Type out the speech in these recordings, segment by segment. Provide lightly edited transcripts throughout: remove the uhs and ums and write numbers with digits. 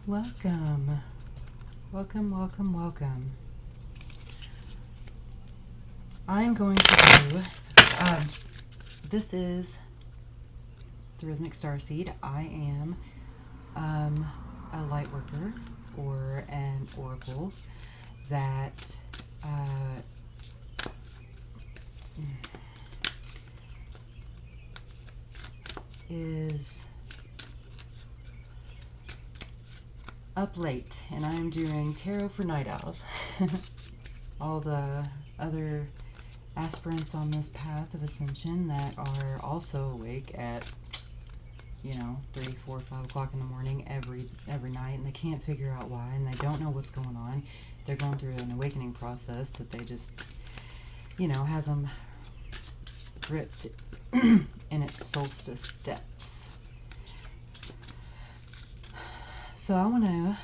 Welcome. Welcome, welcome, welcome. I'm going to do, this is the Rhythmic Starseed. I am a light worker or an oracle that is up late, and I'm doing tarot for night owls. All the other aspirants on this path of ascension that are also awake at 3, 4, 5 o'clock in the morning every night, and they can't figure out why, and they don't know what's going on. They're going through an awakening process that they just has them gripped in its solstice depths. So I want to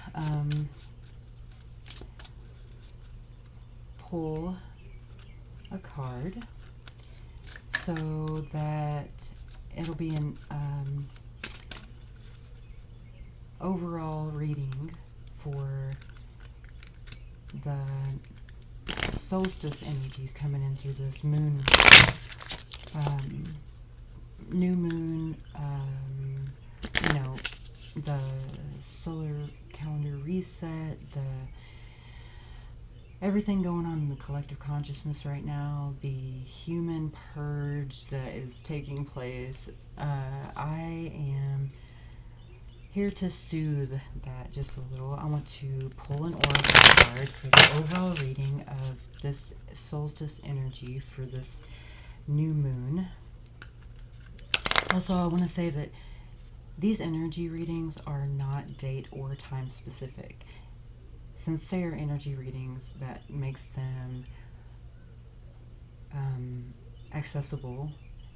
pull a card so that it'll be an overall reading for the solstice energies coming in through this moon, new moon, the solar calendar reset, everything going on in the collective consciousness right now, the human purge that is taking place. I am here to soothe that just a little. I want to pull an oracle card for the overall reading of this solstice energy for this new moon. Also, I want to say that these energy readings are not date or time specific. Since they are energy readings, that makes them accessible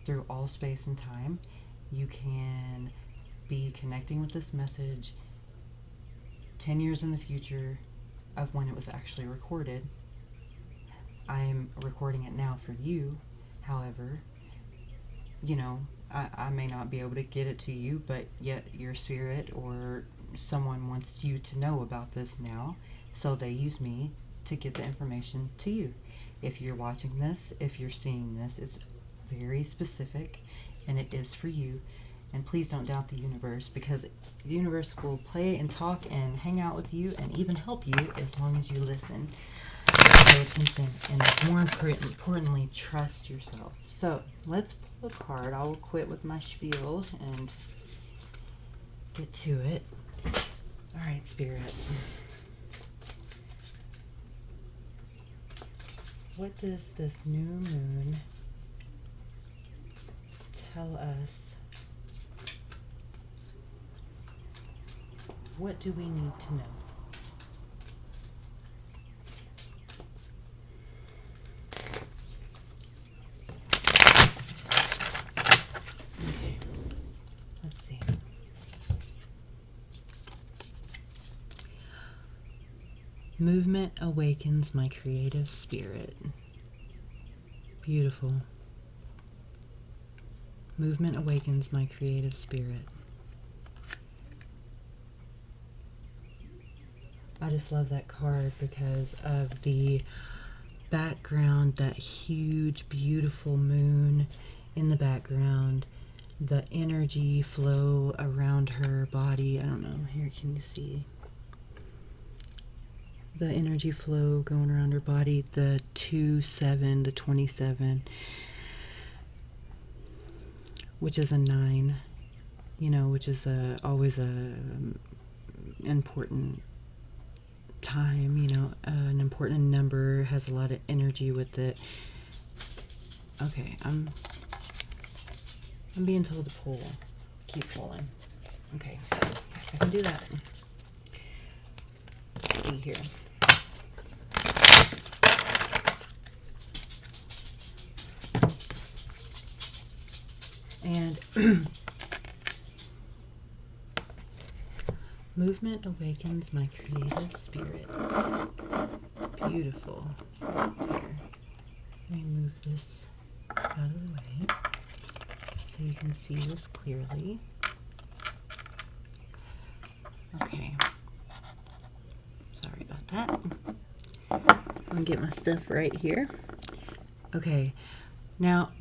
through all space and time. You can be connecting with this message 10 years in the future of when it was actually recorded. I'm recording it now for you. However, I may not be able to get it to you, but yet your spirit or someone wants you to know about this now, so they use me to get the information to you. If you're watching this, if you're seeing this, it's very specific and it is for you. And please don't doubt the universe, because the universe will play and talk and hang out with you and even help you as long as you listen, pay attention, and more importantly, trust yourself. So let's pull a card. I'll quit with my spiel and get to it. All right, Spirit. What does this new moon tell us? What do we need to know? Okay, let's see. Movement awakens my creative spirit. Beautiful. Movement awakens my creative spirit. I just love that card because of the background, that huge, beautiful moon in the background, the energy flow around her body. I don't know, here can you see? The energy flow going around her body, the 2-7, the 27, which is a 9, which is always a important time, an important number, has a lot of energy with it. Okay, I'm being told to pull. Keep pulling. Okay, I can do that. Let's see here. And movement awakens my creative spirit. Beautiful. Here. Let me move this out of the way so you can see this clearly. Okay. me get my stuff right here. Okay, now,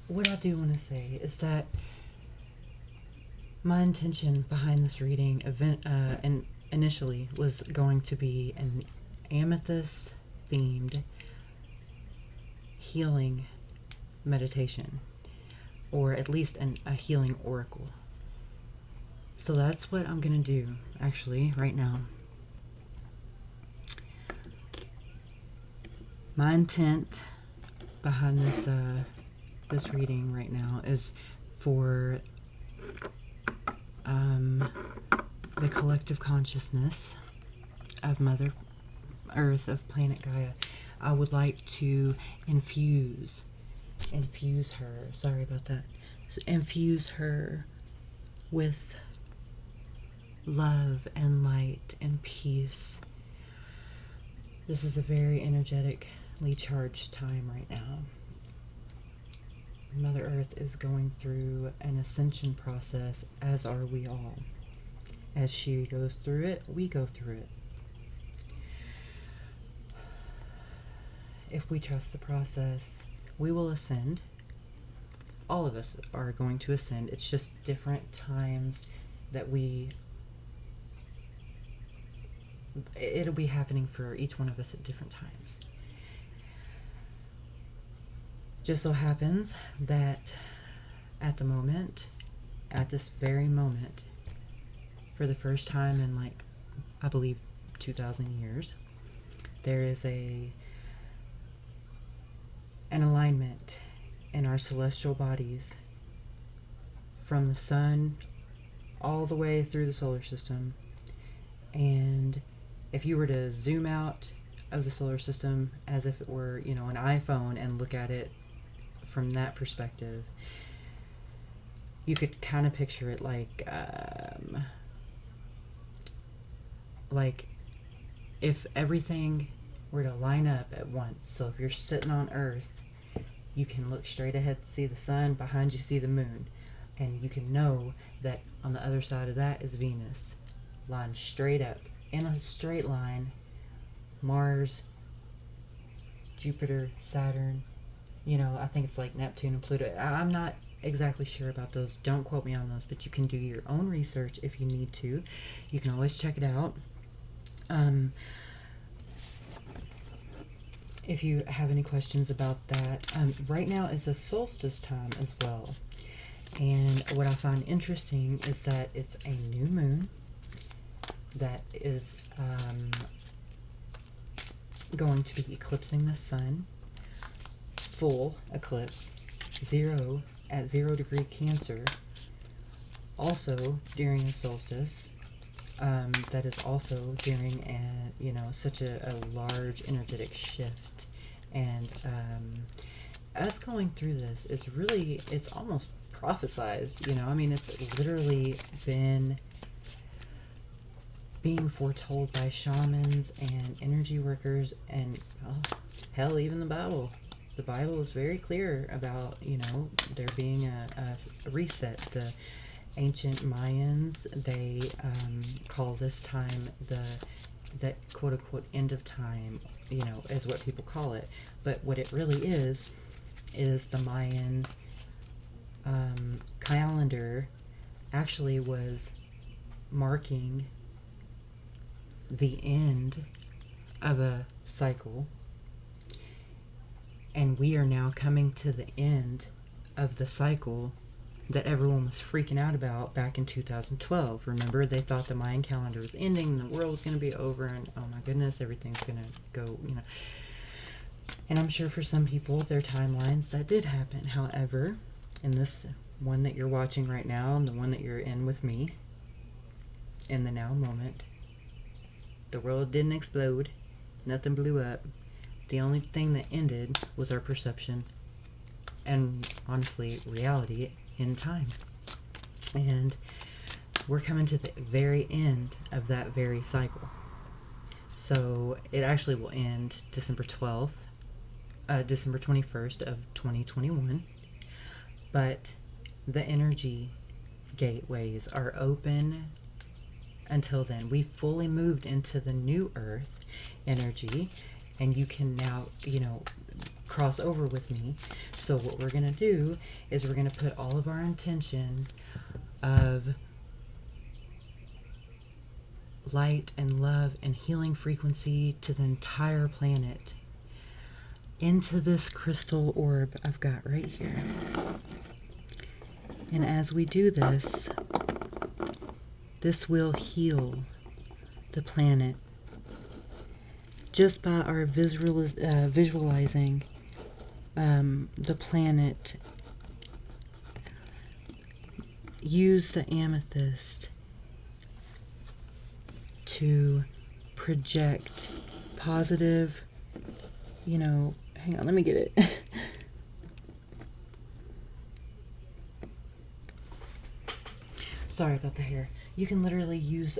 what I do want to say is that my intention behind this reading and initially was going to be an amethyst themed healing meditation, or at least a healing oracle. So that's what I'm going to do actually right now. My intent behind this reading right now is for the collective consciousness of Mother Earth, of planet Gaia. I would like to infuse her, sorry about that, infuse her with love and light and peace. This is a very energetically charged time right now. Mother Earth is going through an ascension process, as are we all. As she goes through it, we go through it. If we trust the process, we will ascend. All of us are going to ascend. It's just different times that it'll be happening for each one of us at different times. Just so happens that at this very moment, for the first time in I believe 2,000 years, there is an alignment in our celestial bodies from the sun all the way through the solar system. And if you were to zoom out of the solar system as if it were, an iPhone, and look at it from that perspective, you could kind of picture it like if everything were to line up at once. So if you're sitting on Earth, you can look straight ahead to see the sun, behind you see the moon, and you can know that on the other side of that is Venus, lined straight up in a straight line. Mars, Jupiter, Saturn, I think it's like Neptune and Pluto. I'm not exactly sure about those. Don't quote me on those, but you can do your own research if you need to. You can always check it out. If you have any questions about that. Right now is a solstice time as well. And what I find interesting is that it's a new moon that is going to be eclipsing the sun. Full eclipse, at 0 degree Cancer. Also during a solstice. That is also during such a large energetic shift. And us going through this is really, it's almost prophesized, it's literally been being foretold by shamans and energy workers, and hell, even the Bible. The Bible is very clear about, there being a reset. The ancient Mayans, they call this time the quote-unquote end of time, is what people call it. But what it really is the Mayan calendar actually was marking the end of a cycle, and we are now coming to the end of the cycle that everyone was freaking out about back in 2012. Remember, they thought the Mayan calendar was ending and the world was going to be over, and oh my goodness, everything's going to go, And I'm sure for some people, their timelines, that did happen. However, in this one that you're watching right now, and the one that you're in with me, in the now moment, the world didn't explode. Nothing blew up. The only thing that ended was our perception. And honestly, reality in time. And we're coming to the very end of that very cycle. So it actually will end December 12th, December 21st of 2021. But the energy gateways are open until then. We fully moved into the new earth energy, and you can now, cross over with me. So what we're going to do is we're going to put all of our intention of light and love and healing frequency to the entire planet into this crystal orb I've got right here. And as we do this, this will heal the planet just by our visualizing the planet. Use the amethyst to project positive, hang on, let me get it. Sorry about the hair. You can literally use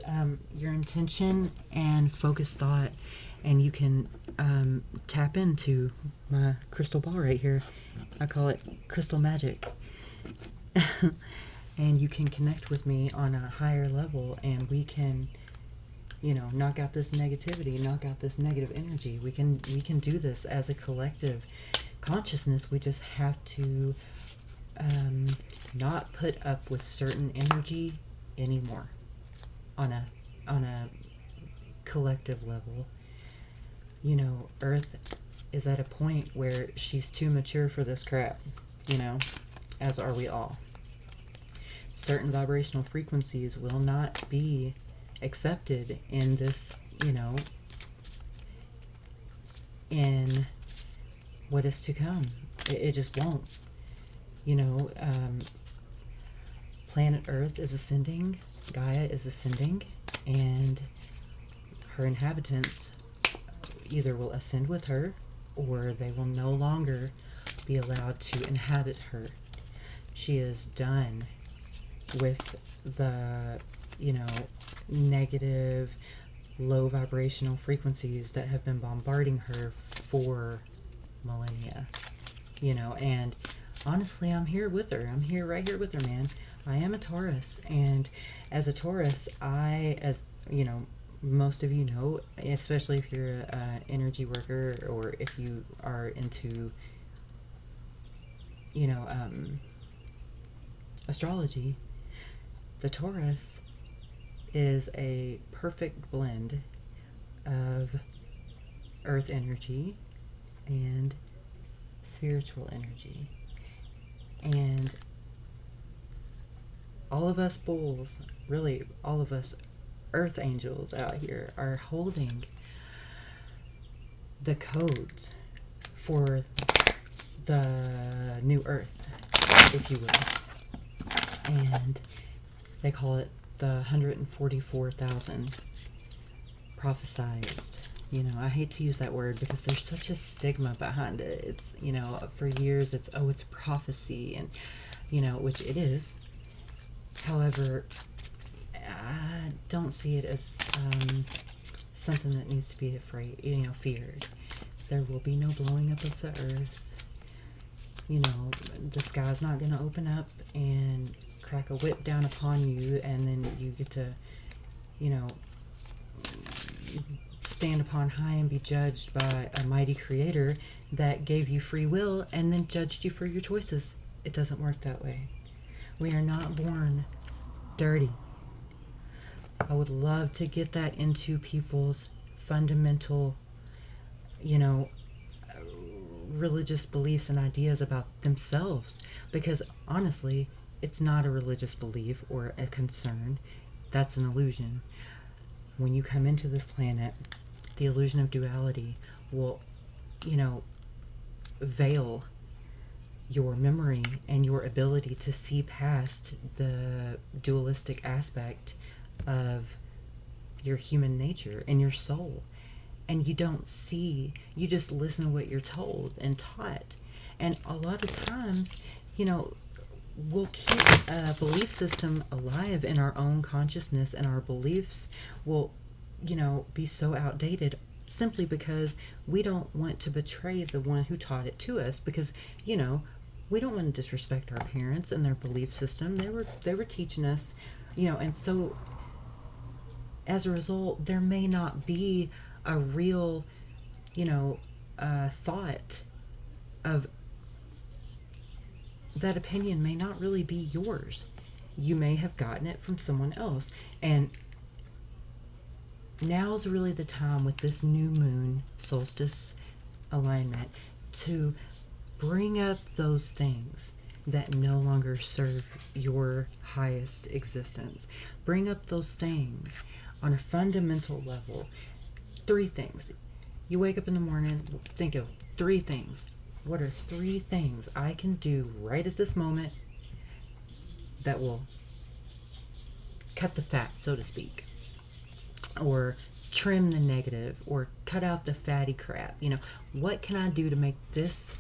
your intention and focus thought, and you can tap into my crystal ball right here. I call it crystal magic. And you can connect with me on a higher level, and we can, knock out this negativity, knock out this negative energy. We can do this as a collective consciousness. We just have to not put up with certain energy anymore on a collective level. Earth is at a point where she's too mature for this crap, as are we all. Certain vibrational frequencies will not be accepted in this, in what is to come. It just won't. Planet Earth is ascending, Gaia is ascending, and her inhabitants either will ascend with her, or they will no longer be allowed to inhabit her. She is done with the, negative, low vibrational frequencies that have been bombarding her for millennia. And honestly, I'm here with her. I'm right here with her, man. I am a Taurus, and as a Taurus, as most of you know, especially if you're an energy worker, or if you are into, astrology, the Taurus is a perfect blend of earth energy and spiritual energy. And all of us bulls, really all of us earth angels out here, are holding the codes for the new earth, if you will. And they call it the 144,000 prophesized. I hate to use that word because there's such a stigma behind it. It's, for years it's prophecy, and, which it is. However, I don't see it as something that needs to be feared. There will be no blowing up of the earth. The sky's not going to open up and crack a whip down upon you, and then you get to, stand upon high and be judged by a mighty creator that gave you free will and then judged you for your choices. It doesn't work that way. We are not born dirty. I would love to get that into people's fundamental, religious beliefs and ideas about themselves, because honestly, it's not a religious belief or a concern. That's an illusion. When you come into this planet, the illusion of duality will, veil your memory and your ability to see past the dualistic aspect of your human nature and your soul. And you don't see, you just listen to what you're told and taught. And a lot of times, we'll keep a belief system alive in our own consciousness, and our beliefs will, be so outdated simply because we don't want to betray the one who taught it to us, because, we don't want to disrespect our parents and their belief system. They were teaching us, and so as a result, there may not be a real, thought of that opinion may not really be yours. You may have gotten it from someone else. And now's really the time with this new moon solstice alignment to bring up those things that no longer serve your highest existence. Bring up those things on a fundamental level. 3 things. You wake up in the morning, think of 3 things. What are 3 things I can do right at this moment that will cut the fat, so to speak, or trim the negative, or cut out the fatty crap? What can I do to make this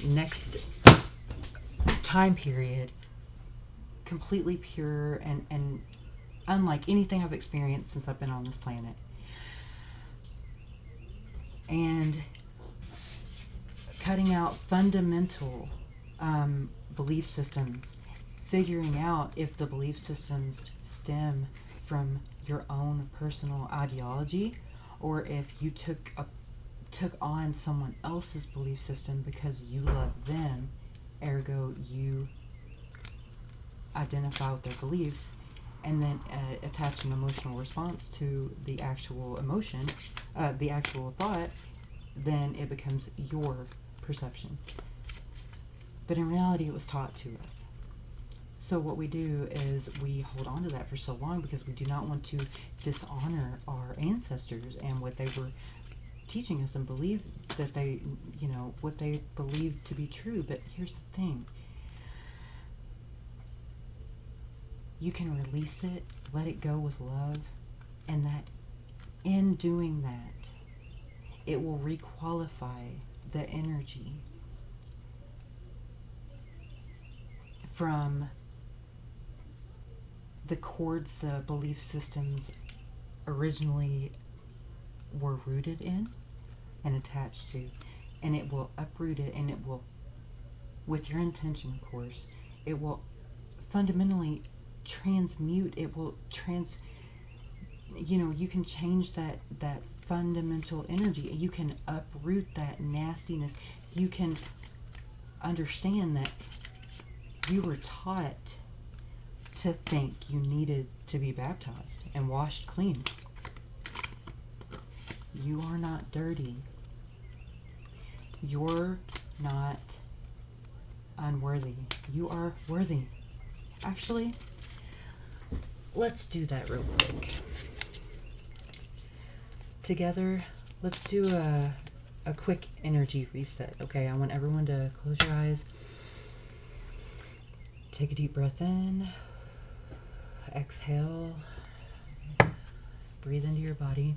next time period completely pure and unlike anything I've experienced since I've been on this planet? And cutting out fundamental belief systems, figuring out if the belief systems stem from your own personal ideology, or if you took on someone else's belief system because you love them, ergo you identify with their beliefs, and then attach an emotional response to the actual emotion, the actual thought, then it becomes your perception. But in reality, it was taught to us. So what we do is we hold on to that for so long because we do not want to dishonor our ancestors and what they were teaching us and believe that they, what they believed to be true. But here's the thing. You can release it, let it go with love, and that in doing that, it will requalify the energy from the chords the belief systems originally were rooted in and attached to, and it will uproot it, and it will, with your intention, of course, it will fundamentally transmute. It will you can change that fundamental energy. You can uproot that nastiness. You can understand that you were taught to think you needed to be baptized and washed clean. You are not dirty. You're not unworthy. You are worthy. Actually, let's do that real quick. Together, let's do a quick energy reset, okay? I want everyone to close your eyes. Take a deep breath in. Exhale. Breathe into your body.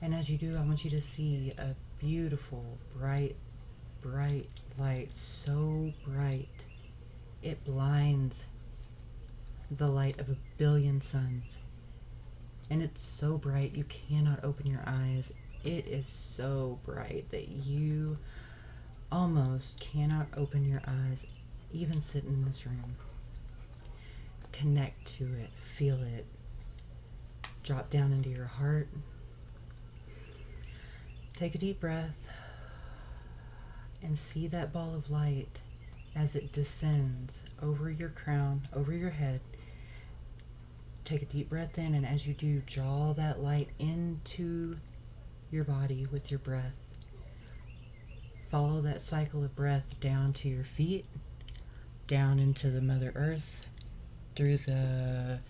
And as you do, I want you to see a beautiful, bright, bright light. So bright, it blinds the light of 1 billion suns. And it's so bright you cannot open your eyes. It is so bright that you almost cannot open your eyes, even sitting in this room. Connect to it, feel it, drop down into your heart. Take a deep breath and see that ball of light as it descends over your crown, over your head. Take a deep breath in, and as you do, draw that light into your body with your breath. Follow that cycle of breath down to your feet, down into the Mother Earth, through the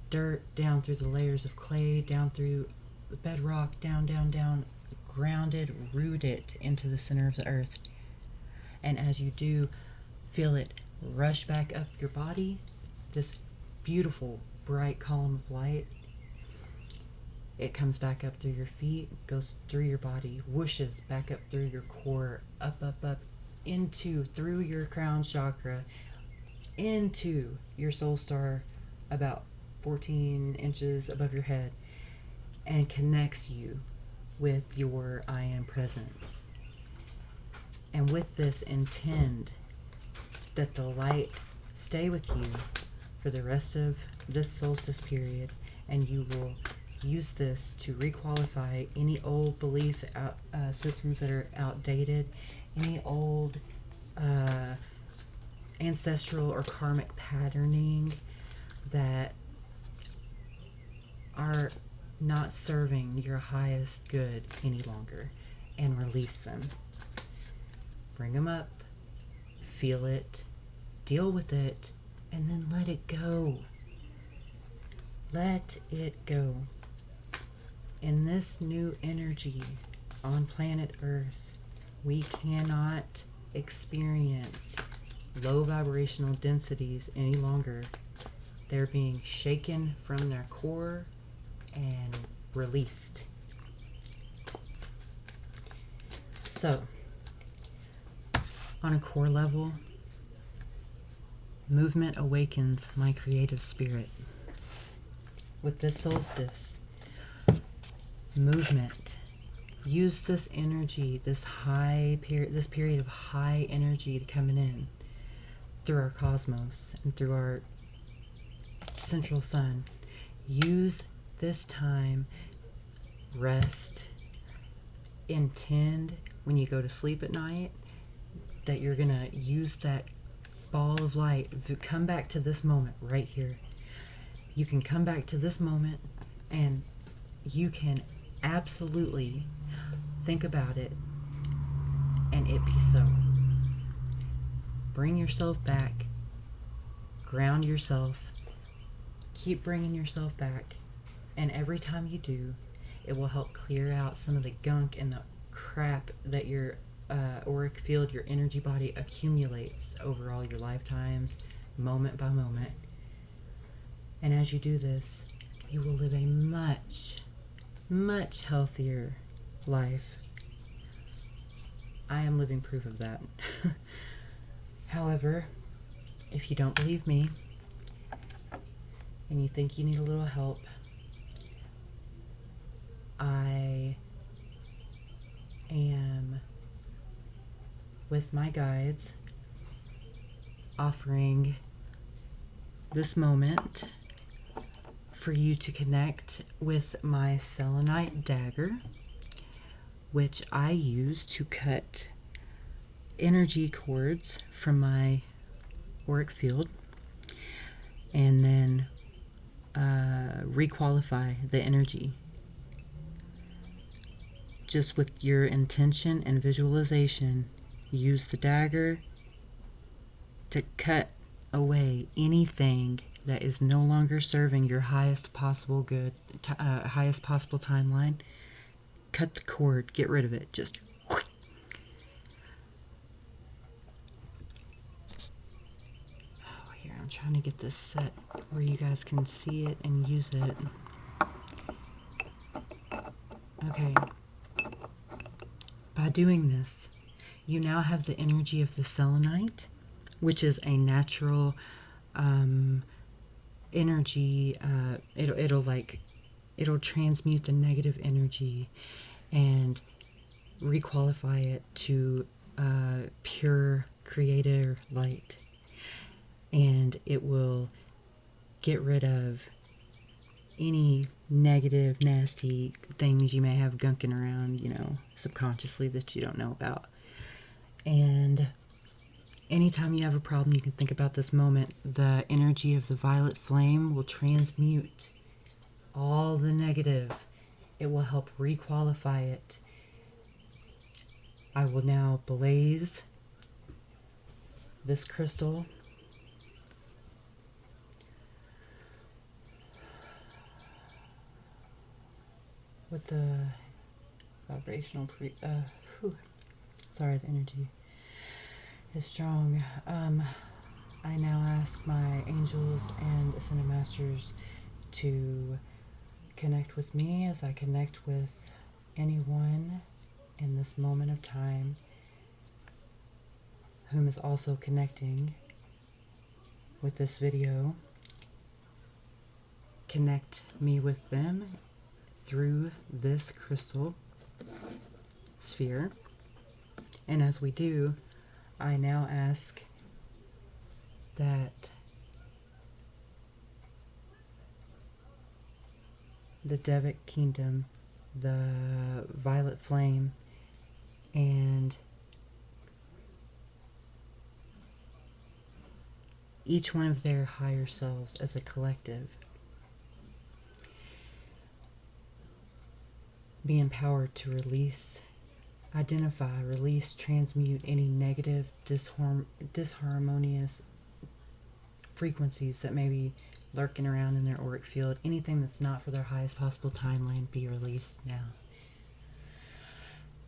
dirt, down through the layers of clay, down through the bedrock, down, down, down, grounded, rooted into the center of the earth. And as you do, feel it rush back up your body, this beautiful bright column of light. It comes back up through your feet, goes through your body, whooshes back up through your core, up, up, up, through your crown chakra, into your soul star, about 14 inches above your head, and connects you with your I Am presence. And with this, intend that the light stay with you for the rest of this solstice period, and you will use this to requalify any old belief systems that are outdated, any old ancestral or karmic patterning that are not serving your highest good any longer, and release them. Bring them up, feel it, deal with it, and then let it go. Let it go. In this new energy on planet Earth, we cannot experience low vibrational densities any longer. They're being shaken from their core and released. So, on a core level, movement awakens my creative spirit. With this solstice, movement. Use this energy, this period of high energy coming in through our cosmos and through our central sun. Use this time, rest, intend when you go to sleep at night that you're gonna use that ball of light. Come back to this moment right here. You can come back to this moment and you can absolutely think about it and it be so. Bring yourself back, ground yourself, keep bringing yourself back, and every time you do, it will help clear out some of the gunk and the crap that your auric field, your energy body accumulates over all your lifetimes, moment by moment. And as you do this, you will live a much, much healthier life. I am living proof of that. However, if you don't believe me and you think you need a little help, I am, with my guides, offering this moment for you to connect with my Selenite Dagger, which I use to cut energy cords from my auric field and then requalify the energy. Just with your intention and visualization, use the dagger to cut away anything that is no longer serving your highest possible good, highest possible timeline. Cut the cord, get rid of it, just here, I'm trying to get this set where you guys can see it and use it. Okay. By doing this, you now have the energy of the selenite, which is a natural energy. It'll transmute the negative energy and requalify it to pure creator light, and it will get rid of any negative, nasty things you may have gunking around, subconsciously that you don't know about. And anytime you have a problem, you can think about this moment. The energy of the violet flame will transmute all the negative. It will help requalify it. I will now blaze this crystal with the vibrational sorry, the energy is strong. I now ask my angels and ascended masters to connect with me as I connect with anyone in this moment of time whom is also connecting with this video. Connect me with them through this crystal sphere. And as we do, I now ask that the Devic Kingdom, the Violet Flame, and each one of their higher selves as a collective be empowered to release, identify, release, transmute any negative, disharmonious frequencies that may be lurking around in their auric field. Anything that's not for their highest possible timeline be released now.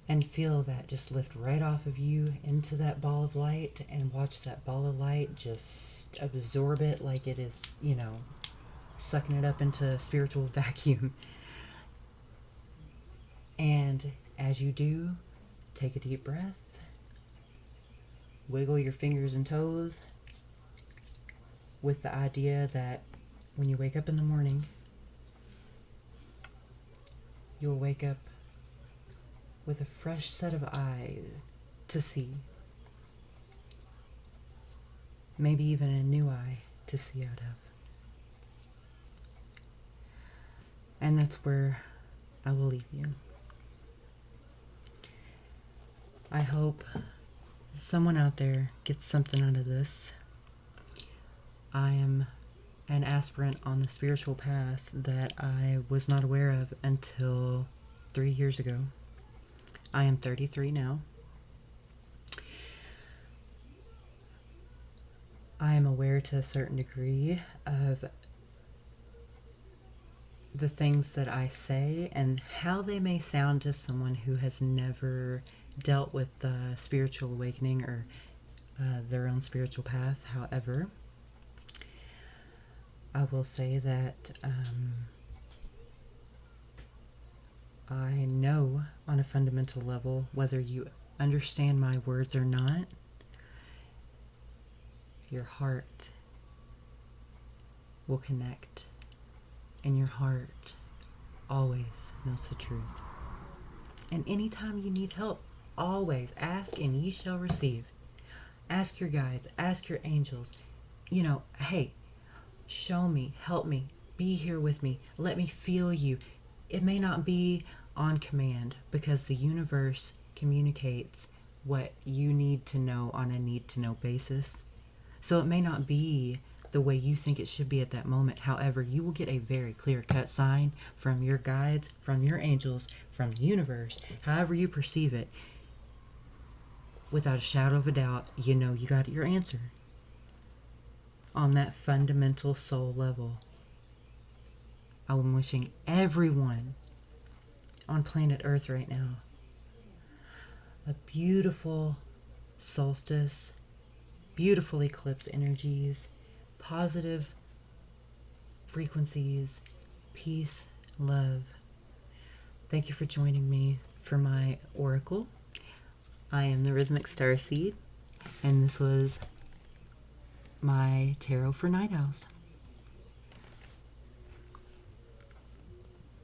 And feel that just lift right off of you into that ball of light, and watch that ball of light just absorb it like it is, sucking it up into a spiritual vacuum. And as you do, take a deep breath, wiggle your fingers and toes with the idea that when you wake up in the morning, you'll wake up with a fresh set of eyes to see. Maybe even a new eye to see out of. And that's where I will leave you. I hope someone out there gets something out of this. I am an aspirant on the spiritual path that I was not aware of until 3 years ago. I am 33 now. I am aware to a certain degree of the things that I say and how they may sound to someone who has never dealt with the spiritual awakening or their own spiritual path. However, I will say that I know on a fundamental level, whether you understand my words or not, your heart will connect, and your heart always knows the truth. And anytime you need help, always ask and ye shall receive. Ask your guides, ask your angels, hey, show me, help me, be here with me, let me feel you. It may not be on command, because the universe communicates what you need to know on a need-to-know basis. So it may not be the way you think it should be at that moment. However, you will get a very clear-cut sign from your guides, from your angels, from the universe, however you perceive it. Without a shadow of a doubt, you got your answer. On that fundamental soul level, I'm wishing everyone on planet Earth right now a beautiful solstice, beautiful eclipse energies, positive frequencies, peace, love. Thank you for joining me for my oracle. I am the Rhythmic Starseed, and this was my tarot for Night Owls.